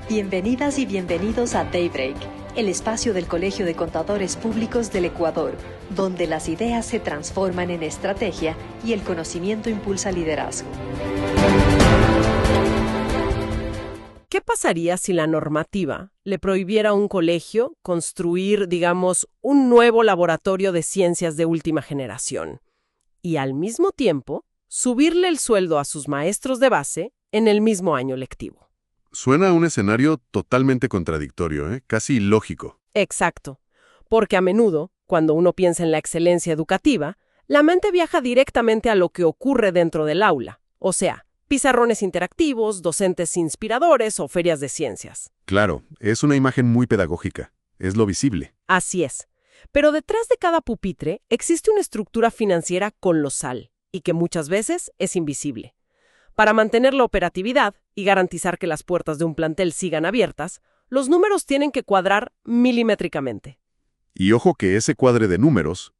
Bienvenidas y bienvenidos a Daybreak, el espacio del Colegio de Contadores Públicos del Ecuador, donde las ideas se transforman en estrategia y el conocimiento impulsa liderazgo. ¿Qué pasaría si la normativa le prohibiera a un colegio construir, digamos, un nuevo laboratorio de ciencias de última generación y al mismo tiempo subirle el sueldo a sus maestros de base en el mismo año lectivo? Suena a un escenario totalmente contradictorio, casi ilógico. Exacto, porque a menudo, cuando uno piensa en la excelencia educativa, la mente viaja directamente a lo que ocurre dentro del aula, o sea, pizarrones interactivos, docentes inspiradores o ferias de ciencias. Claro, es una imagen muy pedagógica, es lo visible. Así es, pero detrás de cada pupitre existe una estructura financiera colosal y que muchas veces es invisible. Para mantener la operatividad y garantizar que las puertas de un plantel sigan abiertas, los números tienen que cuadrar milimétricamente. Y ojo que ese cuadre de números,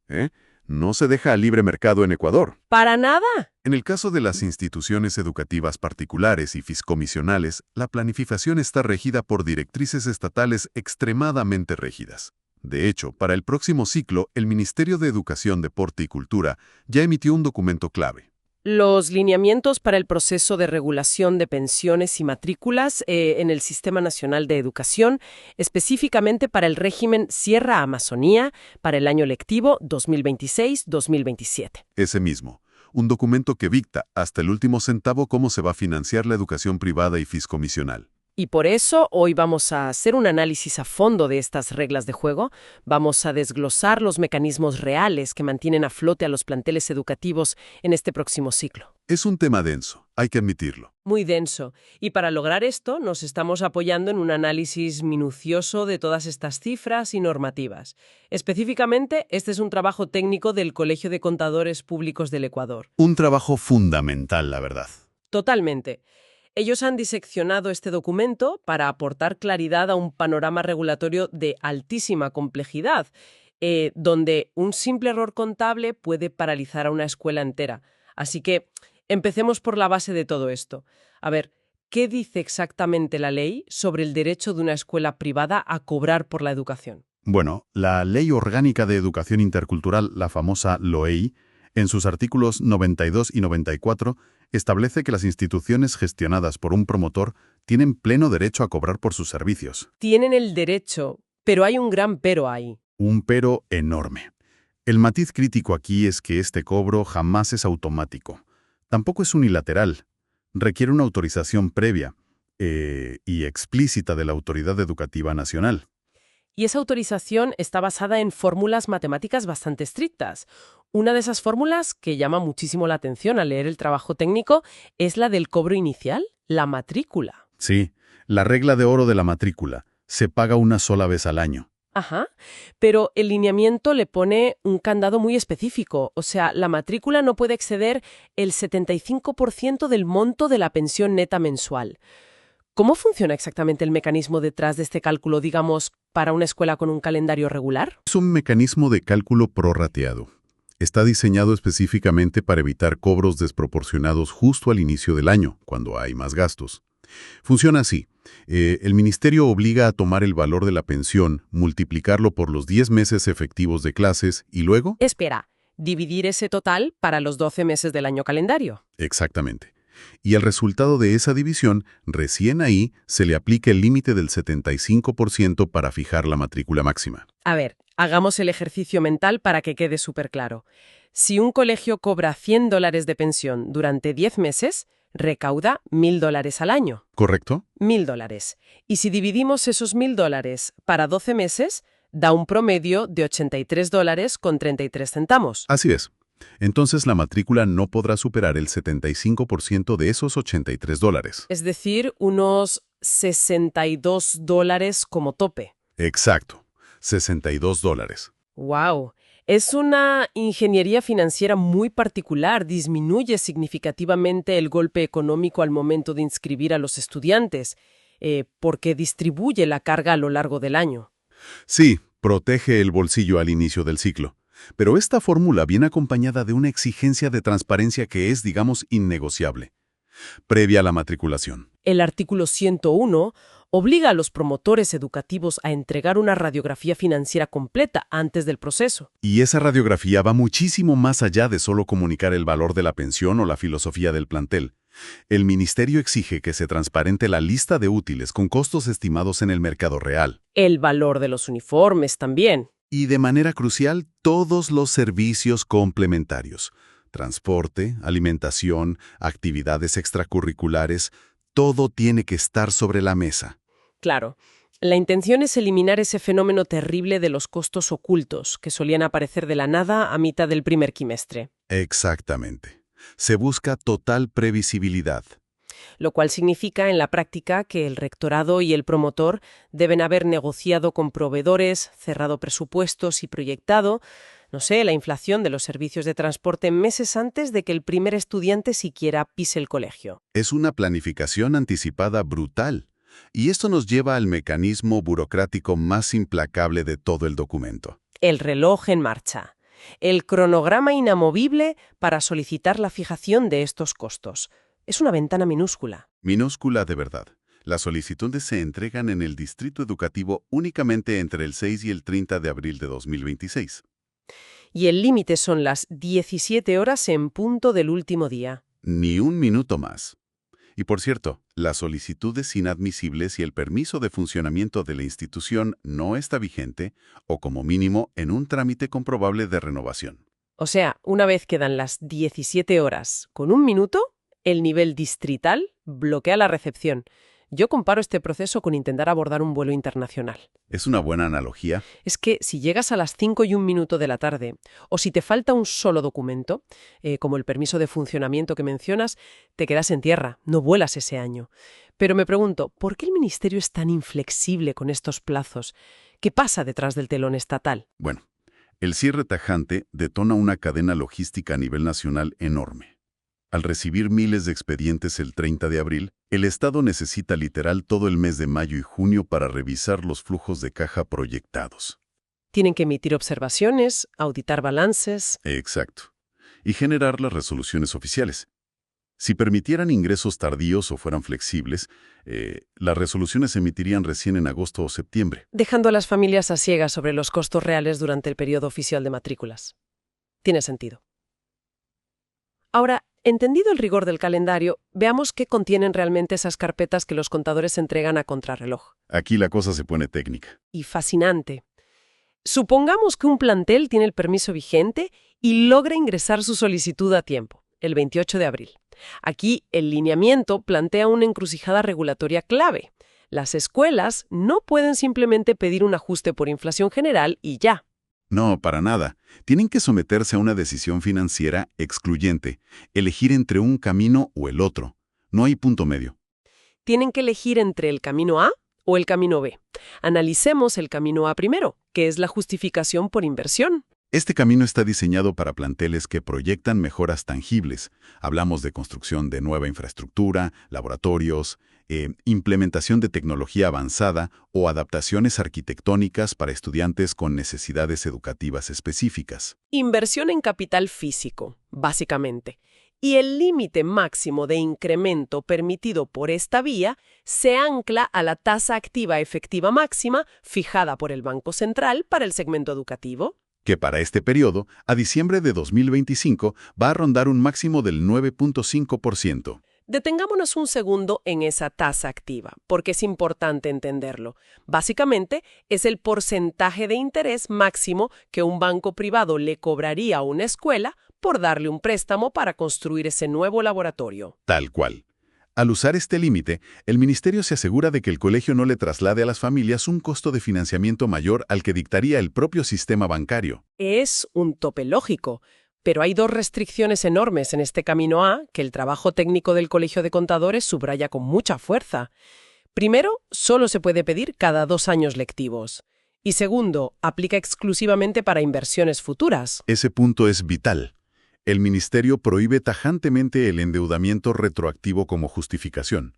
no se deja a libre mercado en Ecuador. ¡Para nada! En el caso de las instituciones educativas particulares y fiscomisionales, la planificación está regida por directrices estatales extremadamente rígidas. De hecho, para el próximo ciclo, el Ministerio de Educación, Deporte y Cultura ya emitió un documento clave. Los lineamientos para el proceso de regulación de pensiones y matrículas en el Sistema Nacional de Educación, específicamente para el régimen Sierra Amazonía, para el año lectivo 2026-2027. Ese mismo. Un documento que dicta hasta el último centavo cómo se va a financiar la educación privada y fiscomisional. Y por eso hoy vamos a hacer un análisis a fondo de estas reglas de juego. Vamos a desglosar los mecanismos reales que mantienen a flote a los planteles educativos en este próximo ciclo. Es un tema denso, hay que admitirlo. Muy denso. Y para lograr esto nos estamos apoyando en un análisis minucioso de todas estas cifras y normativas. Específicamente, este es un trabajo técnico del Colegio de Contadores Públicos del Ecuador. Un trabajo fundamental, la verdad. Totalmente. Ellos han diseccionado este documento para aportar claridad a un panorama regulatorio de altísima complejidad, donde un simple error contable puede paralizar a una escuela entera. Así que empecemos por la base de todo esto. A ver, ¿qué dice exactamente la ley sobre el derecho de una escuela privada a cobrar por la educación? Bueno, la Ley Orgánica de Educación Intercultural, la famosa LOEI, en sus artículos 92 y 94, establece que las instituciones gestionadas por un promotor tienen pleno derecho a cobrar por sus servicios. Tienen el derecho, pero hay un gran pero ahí. Un pero enorme. El matiz crítico aquí es que este cobro jamás es automático. Tampoco es unilateral. Requiere una autorización previa y explícita de la Autoridad Educativa Nacional. Y esa autorización está basada en fórmulas matemáticas bastante estrictas. Una de esas fórmulas que llama muchísimo la atención al leer el trabajo técnico es la del cobro inicial, la matrícula. Sí, la regla de oro de la matrícula. Se paga una sola vez al año. Ajá, pero el lineamiento le pone un candado muy específico. O sea, la matrícula no puede exceder el 75% del monto de la pensión neta mensual. ¿Cómo funciona exactamente el mecanismo detrás de este cálculo, digamos, para una escuela con un calendario regular? Es un mecanismo de cálculo prorrateado. Está diseñado específicamente para evitar cobros desproporcionados justo al inicio del año, cuando hay más gastos. Funciona así. El ministerio obliga a tomar el valor de la pensión, multiplicarlo por los 10 meses efectivos de clases y luego... Espera, dividir ese total para los 12 meses del año calendario. Exactamente. Y el resultado de esa división, recién ahí, se le aplica el límite del 75% para fijar la matrícula máxima. A ver, hagamos el ejercicio mental para que quede súper claro. Si un colegio cobra $100 de pensión durante 10 meses, recauda $1.000 al año. ¿Correcto? $1.000. Y si dividimos esos $1.000 para 12 meses, da un promedio de $83.33. Así es. Entonces la matrícula no podrá superar el 75% de esos $83. Es decir, unos $62 como tope. Exacto, $62. ¡Wow! Es una ingeniería financiera muy particular. Disminuye significativamente el golpe económico al momento de inscribir a los estudiantes, porque distribuye la carga a lo largo del año. Sí, protege el bolsillo al inicio del ciclo. Pero esta fórmula viene acompañada de una exigencia de transparencia que es, digamos, innegociable. previa a la matriculación. El artículo 101 obliga a los promotores educativos a entregar una radiografía financiera completa antes del proceso. Y esa radiografía va muchísimo más allá de solo comunicar el valor de la pensión o la filosofía del plantel. El ministerio exige que se transparente la lista de útiles con costos estimados en el mercado real. El valor de los uniformes también. Y de manera crucial, todos los servicios complementarios. Transporte, alimentación, actividades extracurriculares, todo tiene que estar sobre la mesa. Claro, la intención es eliminar ese fenómeno terrible de los costos ocultos que solían aparecer de la nada a mitad del primer quimestre. Exactamente. Se busca total previsibilidad. Lo cual significa en la práctica que el rectorado y el promotor deben haber negociado con proveedores, cerrado presupuestos y proyectado, no sé, la inflación de los servicios de transporte meses antes de que el primer estudiante siquiera pise el colegio. Es una planificación anticipada brutal. Y esto nos lleva al mecanismo burocrático más implacable de todo el documento. El reloj en marcha. El cronograma inamovible para solicitar la fijación de estos costos. Es una ventana minúscula. Minúscula de verdad. Las solicitudes se entregan en el distrito educativo únicamente entre el 6 y el 30 de abril de 2026. Y el límite son las 17 horas en punto del último día. Ni un minuto más. Y por cierto, las solicitudes inadmisibles y el permiso de funcionamiento de la institución no está vigente o como mínimo en un trámite comprobable de renovación. O sea, una vez quedan las 17 horas con un minuto, el nivel distrital bloquea la recepción. Yo comparo este proceso con intentar abordar un vuelo internacional. Es una buena analogía. Es que si llegas a las 5:01 de la tarde, o si te falta un solo documento, como el permiso de funcionamiento que mencionas, te quedas en tierra, no vuelas ese año. Pero me pregunto, ¿por qué el Ministerio es tan inflexible con estos plazos? ¿Qué pasa detrás del telón estatal? Bueno, el cierre tajante detona una cadena logística a nivel nacional enorme. Al recibir miles de expedientes el 30 de abril, el Estado necesita literal todo el mes de mayo y junio para revisar los flujos de caja proyectados. Tienen que emitir observaciones, auditar balances. Exacto. Y generar las resoluciones oficiales. Si permitieran ingresos tardíos o fueran flexibles, las resoluciones se emitirían recién en agosto o septiembre. Dejando a las familias a ciegas sobre los costos reales durante el periodo oficial de matrículas. Tiene sentido. Ahora, entendido el rigor del calendario, veamos qué contienen realmente esas carpetas que los contadores entregan a contrarreloj. Aquí la cosa se pone técnica. Y fascinante. Supongamos que un plantel tiene el permiso vigente y logra ingresar su solicitud a tiempo, el 28 de abril. Aquí, el lineamiento plantea una encrucijada regulatoria clave. Las escuelas no pueden simplemente pedir un ajuste por inflación general y ya. No, para nada. Tienen que someterse a una decisión financiera excluyente, elegir entre un camino o el otro. No hay punto medio. Tienen que elegir entre el camino A o el camino B. Analicemos el camino A primero, que es la justificación por inversión. Este camino está diseñado para planteles que proyectan mejoras tangibles. Hablamos de construcción de nueva infraestructura, laboratorios, implementación de tecnología avanzada o adaptaciones arquitectónicas para estudiantes con necesidades educativas específicas. Inversión en capital físico, básicamente. Y el límite máximo de incremento permitido por esta vía se ancla a la tasa activa efectiva máxima fijada por el Banco Central para el segmento educativo, que para este periodo, a diciembre de 2025, va a rondar un máximo del 9.5%. Detengámonos un segundo en esa tasa activa, porque es importante entenderlo. Básicamente, es el porcentaje de interés máximo que un banco privado le cobraría a una escuela por darle un préstamo para construir ese nuevo laboratorio. Tal cual. Al usar este límite, el Ministerio se asegura de que el colegio no le traslade a las familias un costo de financiamiento mayor al que dictaría el propio sistema bancario. Es un tope lógico, pero hay dos restricciones enormes en este camino A que el trabajo técnico del Colegio de Contadores subraya con mucha fuerza. Primero, solo se puede pedir cada 2 años lectivos. Y segundo, aplica exclusivamente para inversiones futuras. Ese punto es vital. El Ministerio prohíbe tajantemente el endeudamiento retroactivo como justificación.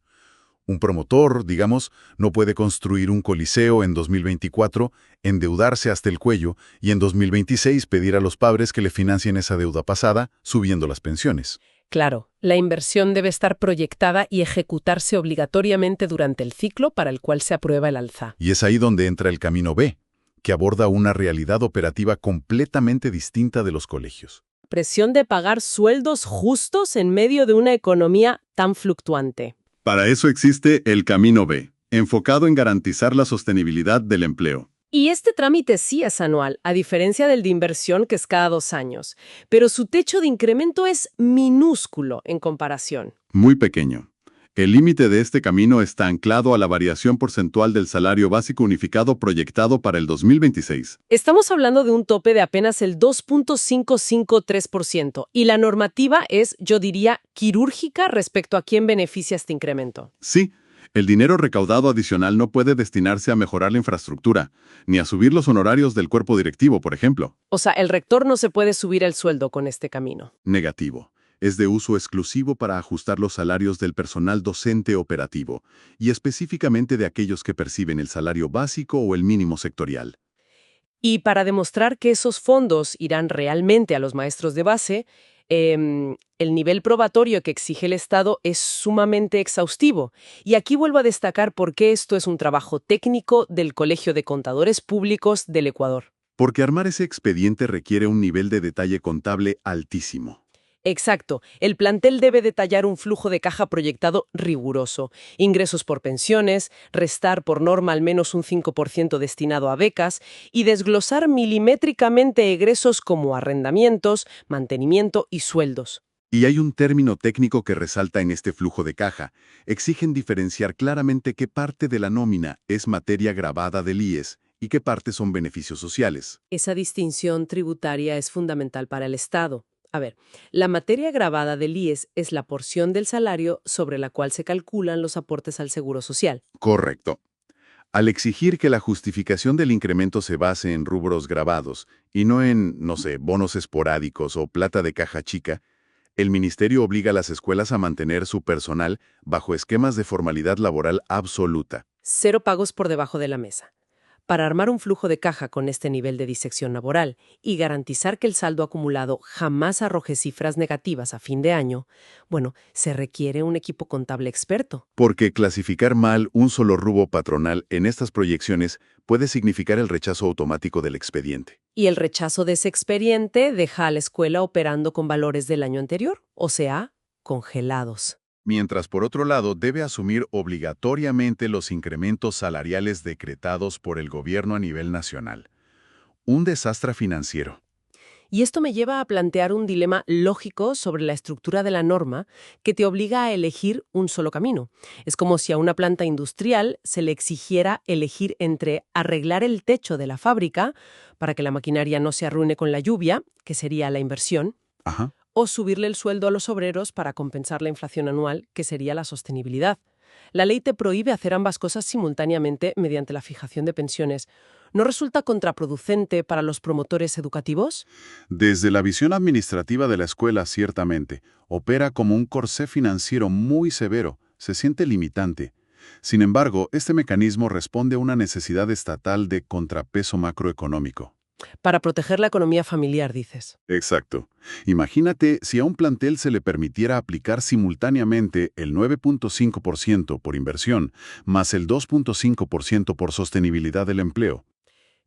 Un promotor, digamos, no puede construir un coliseo en 2024, endeudarse hasta el cuello y en 2026 pedir a los padres que le financien esa deuda pasada, subiendo las pensiones. Claro, la inversión debe estar proyectada y ejecutarse obligatoriamente durante el ciclo para el cual se aprueba el alza. Y es ahí donde entra el camino B, que aborda una realidad operativa completamente distinta de los colegios. Presión de pagar sueldos justos en medio de una economía tan fluctuante. Para eso existe el Camino B, enfocado en garantizar la sostenibilidad del empleo. Y este trámite sí es anual, a diferencia del de inversión que es cada 2 años. Pero su techo de incremento es minúsculo en comparación. Muy pequeño. El límite de este camino está anclado a la variación porcentual del salario básico unificado proyectado para el 2026. Estamos hablando de un tope de apenas el 2.553%, y la normativa es, yo diría, quirúrgica respecto a quién beneficia este incremento. Sí, el dinero recaudado adicional no puede destinarse a mejorar la infraestructura, ni a subir los honorarios del cuerpo directivo, por ejemplo. O sea, el rector no se puede subir el sueldo con este camino. Negativo. Es de uso exclusivo para ajustar los salarios del personal docente operativo, y específicamente de aquellos que perciben el salario básico o el mínimo sectorial. Y para demostrar que esos fondos irán realmente a los maestros de base, el nivel probatorio que exige el Estado es sumamente exhaustivo. Y aquí vuelvo a destacar por qué esto es un trabajo técnico del Colegio de Contadores Públicos del Ecuador. Porque armar ese expediente requiere un nivel de detalle contable altísimo. Exacto. El plantel debe detallar un flujo de caja proyectado riguroso. Ingresos por pensiones, restar por norma al menos un 5% destinado a becas y desglosar milimétricamente egresos como arrendamientos, mantenimiento y sueldos. Y hay un término técnico que resalta en este flujo de caja. Exigen diferenciar claramente qué parte de la nómina es materia gravada del IES y qué parte son beneficios sociales. Esa distinción tributaria es fundamental para el Estado. A ver, la materia gravada del IES es la porción del salario sobre la cual se calculan los aportes al Seguro Social. Correcto. Al exigir que la justificación del incremento se base en rubros gravados y no en, bonos esporádicos o plata de caja chica, el ministerio obliga a las escuelas a mantener su personal bajo esquemas de formalidad laboral absoluta. 0 pagos por debajo de la mesa. Para armar un flujo de caja con este nivel de disección laboral y garantizar que el saldo acumulado jamás arroje cifras negativas a fin de año, se requiere un equipo contable experto. Porque clasificar mal un solo rubro patronal en estas proyecciones puede significar el rechazo automático del expediente. Y el rechazo de ese expediente deja a la escuela operando con valores del año anterior, o sea, congelados. Mientras, por otro lado, debe asumir obligatoriamente los incrementos salariales decretados por el gobierno a nivel nacional. Un desastre financiero. Y esto me lleva a plantear un dilema lógico sobre la estructura de la norma que te obliga a elegir un solo camino. Es como si a una planta industrial se le exigiera elegir entre arreglar el techo de la fábrica para que la maquinaria no se arruine con la lluvia, que sería la inversión, Ajá. o subirle el sueldo a los obreros para compensar la inflación anual, que sería la sostenibilidad. La ley te prohíbe hacer ambas cosas simultáneamente mediante la fijación de pensiones. ¿No resulta contraproducente para los promotores educativos? Desde la visión administrativa de la escuela, ciertamente, opera como un corsé financiero muy severo, se siente limitante. Sin embargo, este mecanismo responde a una necesidad estatal de contrapeso macroeconómico. Para proteger la economía familiar, dices. Exacto. Imagínate si a un plantel se le permitiera aplicar simultáneamente el 9.5% por inversión, más el 2.5% por sostenibilidad del empleo.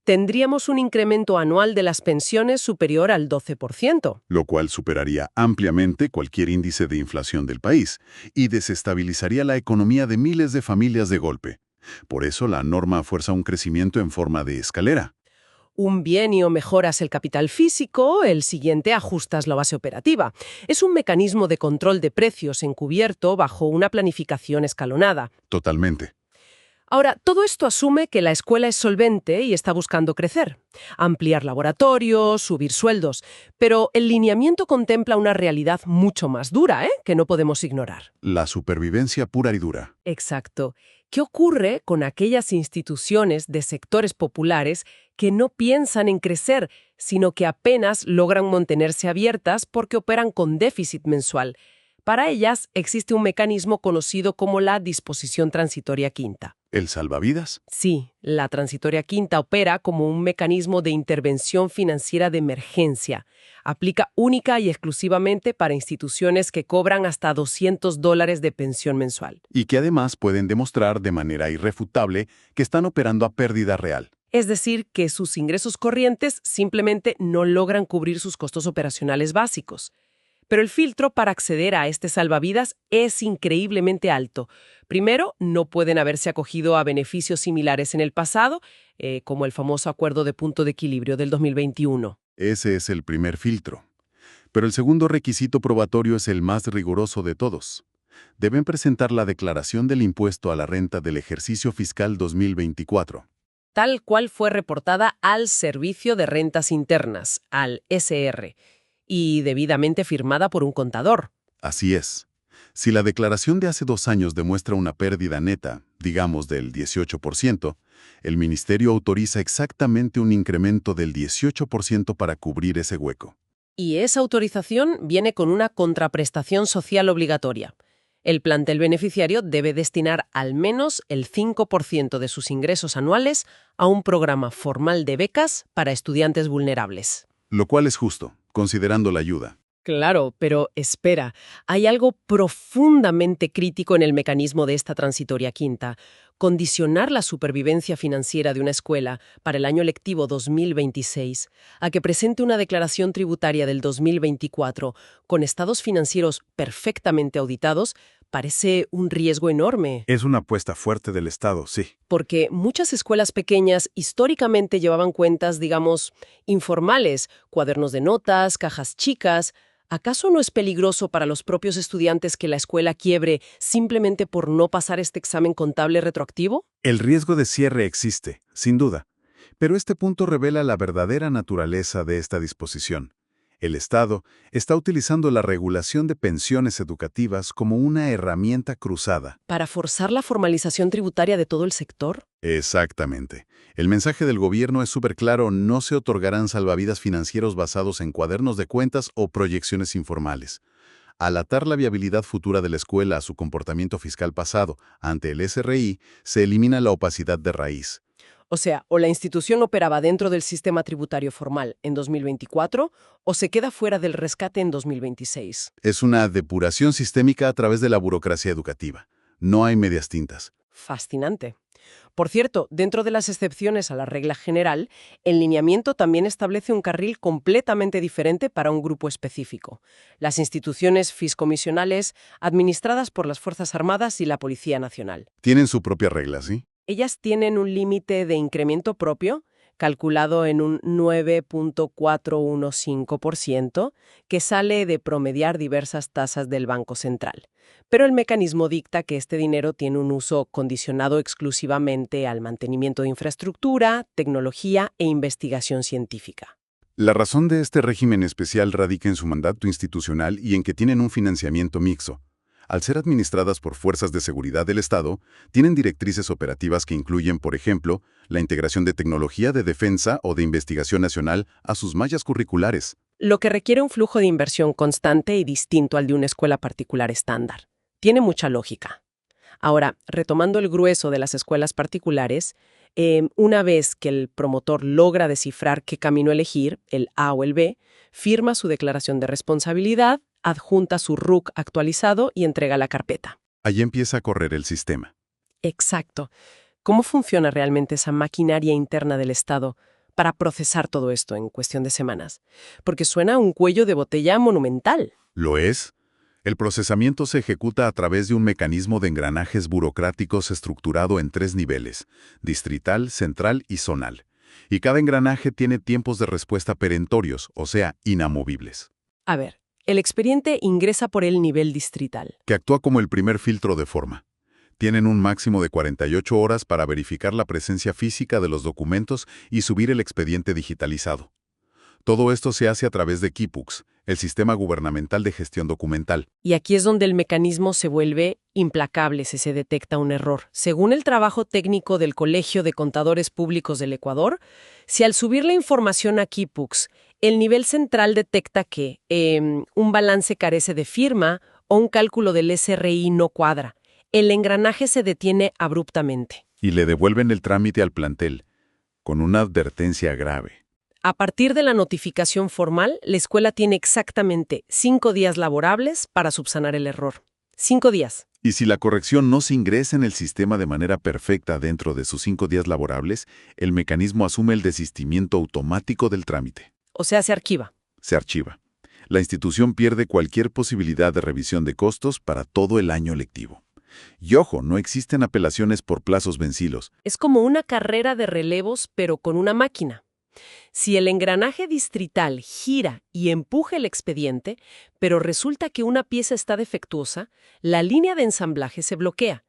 Tendríamos un incremento anual de las pensiones superior al 12%. Lo cual superaría ampliamente cualquier índice de inflación del país y desestabilizaría la economía de miles de familias de golpe. Por eso la norma fuerza un crecimiento en forma de escalera. Un bienio mejoras el capital físico, el siguiente ajustas la base operativa. Es un mecanismo de control de precios encubierto bajo una planificación escalonada. Totalmente. Ahora, todo esto asume que la escuela es solvente y está buscando crecer, ampliar laboratorios, subir sueldos, pero el lineamiento contempla una realidad mucho más dura, que no podemos ignorar. La supervivencia pura y dura. Exacto. ¿Qué ocurre con aquellas instituciones de sectores populares que no piensan en crecer, sino que apenas logran mantenerse abiertas porque operan con déficit mensual? Para ellas existe un mecanismo conocido como la disposición transitoria quinta. ¿El salvavidas? Sí, la transitoria quinta opera como un mecanismo de intervención financiera de emergencia. Aplica única y exclusivamente para instituciones que cobran hasta $200 de pensión mensual. Y que además pueden demostrar de manera irrefutable que están operando a pérdida real. Es decir, que sus ingresos corrientes simplemente no logran cubrir sus costos operacionales básicos. Pero el filtro para acceder a este salvavidas es increíblemente alto. Primero, no pueden haberse acogido a beneficios similares en el pasado, como el famoso acuerdo de punto de equilibrio del 2021. Ese es el primer filtro. Pero el segundo requisito probatorio es el más riguroso de todos. Deben presentar la declaración del impuesto a la renta del ejercicio fiscal 2024. Tal cual fue reportada al Servicio de Rentas Internas, al SR, y debidamente firmada por un contador. Así es. Si la declaración de hace 2 años demuestra una pérdida neta, digamos del 18%, el Ministerio autoriza exactamente un incremento del 18% para cubrir ese hueco. Y esa autorización viene con una contraprestación social obligatoria. El plantel beneficiario debe destinar al menos el 5% de sus ingresos anuales a un programa formal de becas para estudiantes vulnerables. Lo cual es justo, considerando la ayuda. Claro, pero espera, hay algo profundamente crítico en el mecanismo de esta transitoria quinta. Condicionar la supervivencia financiera de una escuela para el año lectivo 2026 a que presente una declaración tributaria del 2024 con estados financieros perfectamente auditados parece un riesgo enorme. Es una apuesta fuerte del Estado, sí. Porque muchas escuelas pequeñas históricamente llevaban cuentas, digamos, informales, cuadernos de notas, cajas chicas. ¿Acaso no es peligroso para los propios estudiantes que la escuela quiebre simplemente por no pasar este examen contable retroactivo? El riesgo de cierre existe, sin duda. Pero este punto revela la verdadera naturaleza de esta disposición. El Estado está utilizando la regulación de pensiones educativas como una herramienta cruzada. ¿Para forzar la formalización tributaria de todo el sector? Exactamente. El mensaje del gobierno es súper claro: no se otorgarán salvavidas financieros basados en cuadernos de cuentas o proyecciones informales. Al atar la viabilidad futura de la escuela a su comportamiento fiscal pasado ante el SRI, se elimina la opacidad de raíz. O sea, o la institución operaba dentro del sistema tributario formal en 2024 o se queda fuera del rescate en 2026. Es una depuración sistémica a través de la burocracia educativa. No hay medias tintas. Fascinante. Por cierto, dentro de las excepciones a la regla general, el lineamiento también establece un carril completamente diferente para un grupo específico: las instituciones fiscomisionales administradas por las Fuerzas Armadas y la Policía Nacional. Tienen su propia regla, ¿sí? Ellas tienen un límite de incremento propio, calculado en un 9.415%, que sale de promediar diversas tasas del Banco Central. Pero el mecanismo dicta que este dinero tiene un uso condicionado exclusivamente al mantenimiento de infraestructura, tecnología e investigación científica. La razón de este régimen especial radica en su mandato institucional y en que tienen un financiamiento mixto. Al ser administradas por fuerzas de seguridad del Estado, tienen directrices operativas que incluyen, por ejemplo, la integración de tecnología de defensa o de investigación nacional a sus mallas curriculares. Lo que requiere un flujo de inversión constante y distinto al de una escuela particular estándar. Tiene mucha lógica. Ahora, retomando el grueso de las escuelas particulares, una vez que el promotor logra descifrar qué camino elegir, el A o el B, firma su declaración de responsabilidad, adjunta su RUC actualizado y entrega la carpeta. Allí empieza a correr el sistema. Exacto. ¿Cómo funciona realmente esa maquinaria interna del Estado para procesar todo esto en cuestión de semanas? Porque suena a un cuello de botella monumental. ¿Lo es? El procesamiento se ejecuta a través de un mecanismo de engranajes burocráticos estructurado en 3 niveles: distrital, central y zonal. Y cada engranaje tiene tiempos de respuesta perentorios, o sea, inamovibles. A ver, el expediente ingresa por el nivel distrital. Que actúa como el primer filtro de forma. Tienen un máximo de 48 horas para verificar la presencia física de los documentos y subir el expediente digitalizado. Todo esto se hace a través de Kipux, el sistema gubernamental de gestión documental. Y aquí es donde el mecanismo se vuelve implacable si se detecta un error. Según el trabajo técnico del Colegio de Contadores Públicos del Ecuador, si al subir la información a Kipux, el nivel central detecta que un balance carece de firma o un cálculo del SRI no cuadra, el engranaje se detiene abruptamente. Y le devuelven el trámite al plantel, con una advertencia grave. A partir de la notificación formal, la escuela tiene exactamente 5 días laborables para subsanar el error. 5 días. Y si la corrección no se ingresa en el sistema de manera perfecta dentro de sus 5 días laborables, el mecanismo asume el desistimiento automático del trámite. O sea, se archiva. Se archiva. La institución pierde cualquier posibilidad de revisión de costos para todo el año lectivo. Y ojo, no existen apelaciones por plazos vencidos. Es como una carrera de relevos, pero con una máquina. Si el engranaje distrital gira y empuja el expediente, pero resulta que una pieza está defectuosa, la línea de ensamblaje se bloquea.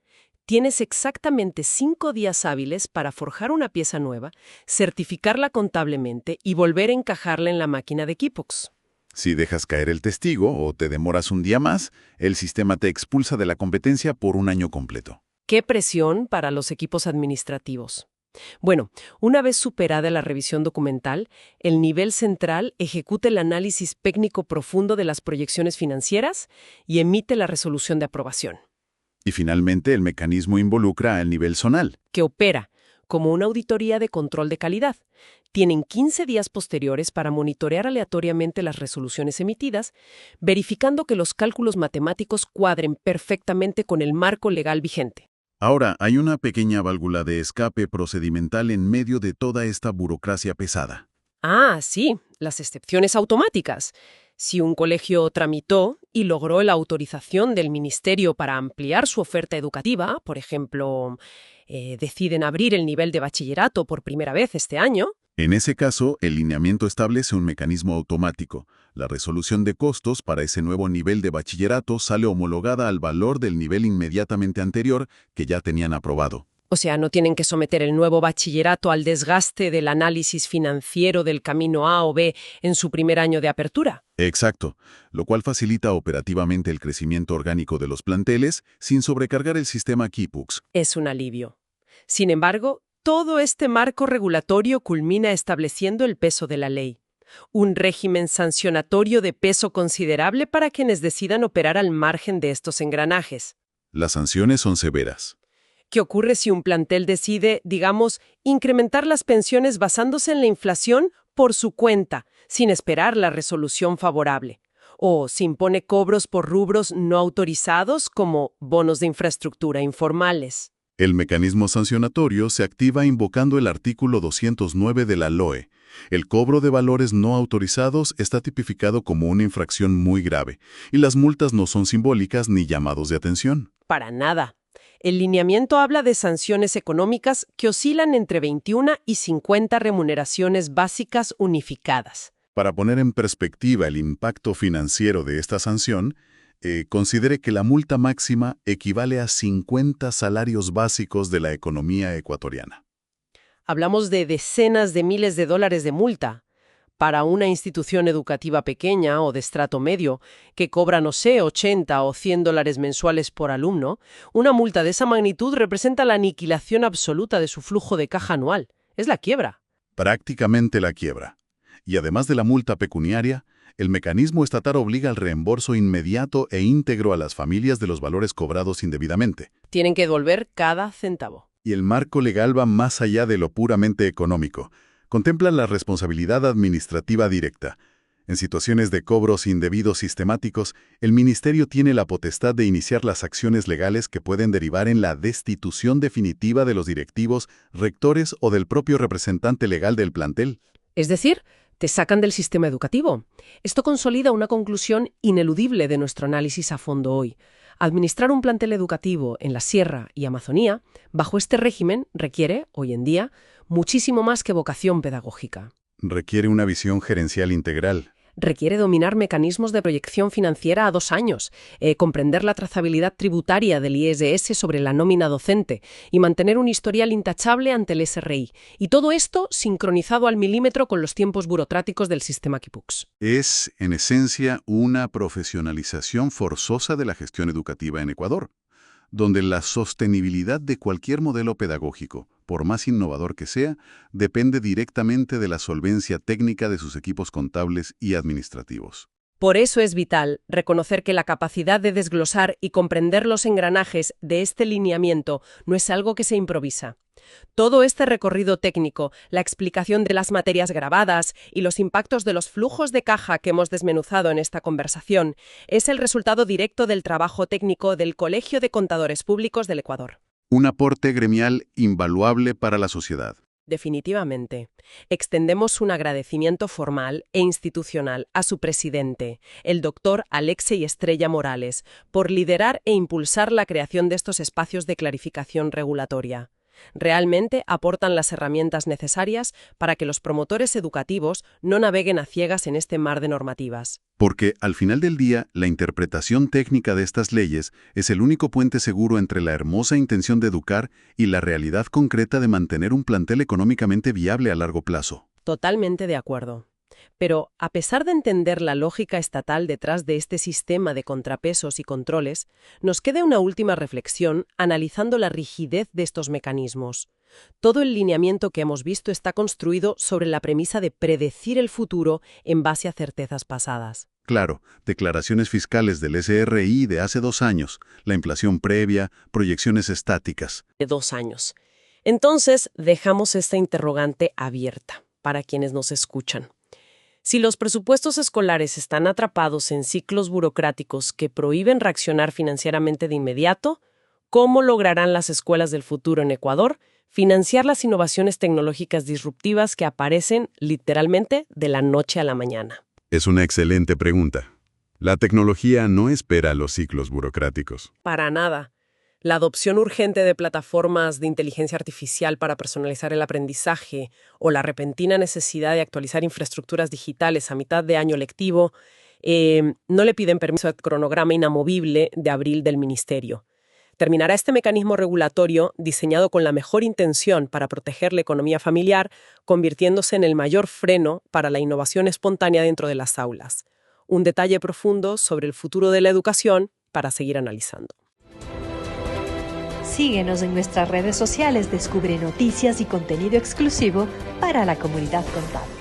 Tienes exactamente 5 días hábiles para forjar una pieza nueva, certificarla contablemente y volver a encajarla en la máquina de Equipox. Si dejas caer el testigo o te demoras un día más, el sistema te expulsa de la competencia por un año completo. ¡Qué presión para los equipos administrativos! Bueno, una vez superada la revisión documental, el nivel central ejecuta el análisis técnico profundo de las proyecciones financieras y emite la resolución de aprobación. Y finalmente el mecanismo involucra al nivel zonal. Que opera como una auditoría de control de calidad. Tienen 15 días posteriores para monitorear aleatoriamente las resoluciones emitidas, verificando que los cálculos matemáticos cuadren perfectamente con el marco legal vigente. Ahora, hay una pequeña válvula de escape procedimental en medio de toda esta burocracia pesada. Ah, sí, las excepciones automáticas. Si un colegio tramitó y logró la autorización del ministerio para ampliar su oferta educativa, por ejemplo, deciden abrir el nivel de bachillerato por primera vez este año. En ese caso, el lineamiento establece un mecanismo automático. La resolución de costos para ese nuevo nivel de bachillerato sale homologada al valor del nivel inmediatamente anterior que ya tenían aprobado. O sea, no tienen que someter el nuevo bachillerato al desgaste del análisis financiero del camino A o B en su primer año de apertura. Exacto, lo cual facilita operativamente el crecimiento orgánico de los planteles sin sobrecargar el sistema Equipox. Es un alivio. Sin embargo, todo este marco regulatorio culmina estableciendo el peso de la ley. Un régimen sancionatorio de peso considerable para quienes decidan operar al margen de estos engranajes. Las sanciones son severas. ¿Qué ocurre si un plantel decide, digamos, incrementar las pensiones basándose en la inflación por su cuenta, sin esperar la resolución favorable? ¿O si impone cobros por rubros no autorizados como bonos de infraestructura informales? El mecanismo sancionatorio se activa invocando el artículo 209 de la LOE. El cobro de valores no autorizados está tipificado como una infracción muy grave, y las multas no son simbólicas ni llamados de atención. Para nada. El lineamiento habla de sanciones económicas que oscilan entre 21 y 50 remuneraciones básicas unificadas. Para poner en perspectiva el impacto financiero de esta sanción, considere que la multa máxima equivale a 50 salarios básicos de la economía ecuatoriana. Hablamos de decenas de miles de dólares de multa. Para una institución educativa pequeña o de estrato medio, que cobra, no sé, 80 o 100 dólares mensuales por alumno, una multa de esa magnitud representa la aniquilación absoluta de su flujo de caja anual. Es la quiebra. Prácticamente la quiebra. Y además de la multa pecuniaria, el mecanismo estatal obliga al reembolso inmediato e íntegro a las familias de los valores cobrados indebidamente. Tienen que devolver cada centavo. Y el marco legal va más allá de lo puramente económico. Contempla la responsabilidad administrativa directa. En situaciones de cobros indebidos sistemáticos, el Ministerio tiene la potestad de iniciar las acciones legales que pueden derivar en la destitución definitiva de los directivos, rectores o del propio representante legal del plantel. Es decir, te sacan del sistema educativo. Esto consolida una conclusión ineludible de nuestro análisis a fondo hoy. Administrar un plantel educativo en la Sierra y Amazonía, bajo este régimen, requiere, hoy en día, muchísimo más que vocación pedagógica. Requiere una visión gerencial integral. Requiere dominar mecanismos de proyección financiera a 2 años, comprender la trazabilidad tributaria del ISS sobre la nómina docente y mantener un historial intachable ante el SRI. Y todo esto sincronizado al milímetro con los tiempos burocráticos del sistema Equipox. Es, en esencia, una profesionalización forzosa de la gestión educativa en Ecuador, donde la sostenibilidad de cualquier modelo pedagógico, por más innovador que sea, depende directamente de la solvencia técnica de sus equipos contables y administrativos. Por eso es vital reconocer que la capacidad de desglosar y comprender los engranajes de este lineamiento no es algo que se improvisa. Todo este recorrido técnico, la explicación de las materias grabadas y los impactos de los flujos de caja que hemos desmenuzado en esta conversación, es el resultado directo del trabajo técnico del Colegio de Contadores Públicos del Ecuador. Un aporte gremial invaluable para la sociedad. Definitivamente. Extendemos un agradecimiento formal e institucional a su presidente, el doctor Alexei Estrella Morales, por liderar e impulsar la creación de estos espacios de clarificación regulatoria. Realmente aportan las herramientas necesarias para que los promotores educativos no naveguen a ciegas en este mar de normativas. Porque, al final del día, la interpretación técnica de estas leyes es el único puente seguro entre la hermosa intención de educar y la realidad concreta de mantener un plantel económicamente viable a largo plazo. Totalmente de acuerdo. Pero, a pesar de entender la lógica estatal detrás de este sistema de contrapesos y controles, nos queda una última reflexión analizando la rigidez de estos mecanismos. Todo el lineamiento que hemos visto está construido sobre la premisa de predecir el futuro en base a certezas pasadas. Claro, declaraciones fiscales del SRI de hace 2 años, la inflación previa, proyecciones estáticas. De 2 años. Entonces, dejamos esta interrogante abierta para quienes nos escuchan. Si los presupuestos escolares están atrapados en ciclos burocráticos que prohíben reaccionar financieramente de inmediato, ¿cómo lograrán las escuelas del futuro en Ecuador financiar las innovaciones tecnológicas disruptivas que aparecen literalmente de la noche a la mañana? Es una excelente pregunta. La tecnología no espera los ciclos burocráticos. Para nada. La adopción urgente de plataformas de inteligencia artificial para personalizar el aprendizaje o la repentina necesidad de actualizar infraestructuras digitales a mitad de año lectivo no le piden permiso al cronograma inamovible de abril del Ministerio. Terminará este mecanismo regulatorio diseñado con la mejor intención para proteger la economía familiar, convirtiéndose en el mayor freno para la innovación espontánea dentro de las aulas. Un detalle profundo sobre el futuro de la educación para seguir analizando. Síguenos en nuestras redes sociales, descubre noticias y contenido exclusivo para la comunidad contable.